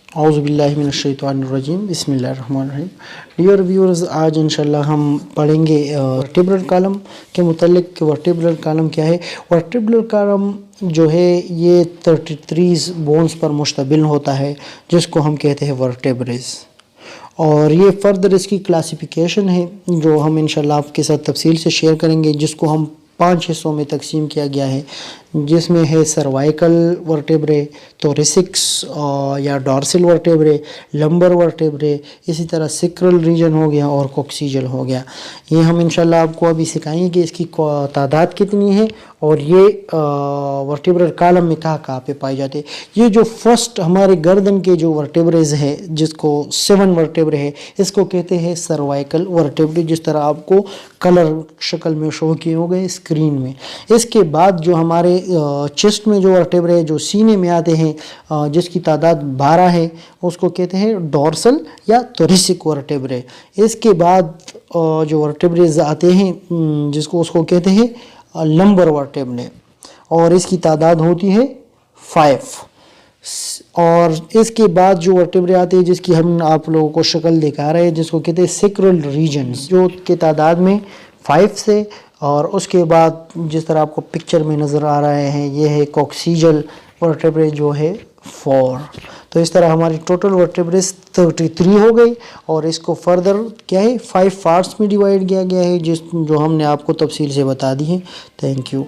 اعوذ باللہ من الشیطان الرجیم، بسم اللہ الرحمن الرحیم۔ ڈیئر ویورز، آج انشاءاللہ ہم پڑھیں گے ورٹیبرل کالم کے متعلق کہ ورٹیبرل کالم کیا ہے۔ ورٹیبرل کالم جو ہے یہ 33 بونز پر مشتمل ہوتا ہے جس کو ہم کہتے ہیں ورٹیبریز، اور یہ فردر اس کی کلاسیفیکیشن ہے جو ہم انشاءاللہ آپ کے ساتھ تفصیل سے شیئر کریں گے، جس کو ہم 5 حصوں میں تقسیم کیا گیا ہے، جس میں ہے سروائیکل ورٹیبرے، توریسکس یا ڈارسل ورٹیبرے، لمبر ورٹیبرے، اسی طرح سیکرل ریجن ہو گیا اور کوکسیجل ہو گیا۔ یہ ہم انشاءاللہ آپ کو ابھی سکھائیں گے اس کی تعداد کتنی ہے اور یہ ورٹیبرل کالم میں کہاں پہ پائی جاتے ہیں۔ یہ جو فرسٹ ہمارے گردن کے جو ورٹیبریز ہے جس کو 7 ورٹیبرے ہے، اس کو کہتے ہیں سروائیکل ورٹیبرے، جس طرح آپ کو کلر شکل میں شو کیے ہو گئے اسکرین میں۔ اس کے بعد جو ہمارے چیسٹ میں جو ورٹیبرے جو سینے میں آتے ہیں جس کی تعداد 12 ہے، اس کو کہتے ہیں ڈورسل یا توریسک ورٹیبرے۔ اس کے بعد جو ورٹیبریز آتے ہیں اس کو کہتے ہیں لمبر ورٹیبرے، اور اس کی تعداد ہوتی ہے 5۔ اور اس کے بعد جو ورٹیبرے آتے ہیں جس کی ہم آپ لوگوں کو شکل دکھا رہے ہیں، جس کو کہتے ہیں سیکرل ریجنز، جو کی تعداد میں 5 سے، اور اس کے بعد جس طرح آپ کو پکچر میں نظر آ رہے ہیں یہ ہے کوکسیجل ورٹیبرے جو ہے 4۔ تو اس طرح ہماری ٹوٹل ورٹیبریز 33 ہو گئی، اور اس کو فردر کیا ہے 5 پارٹس میں ڈیوائیڈ کیا گیا ہے جو ہم نے آپ کو تفصیل سے بتا دی ہے۔ Thank you.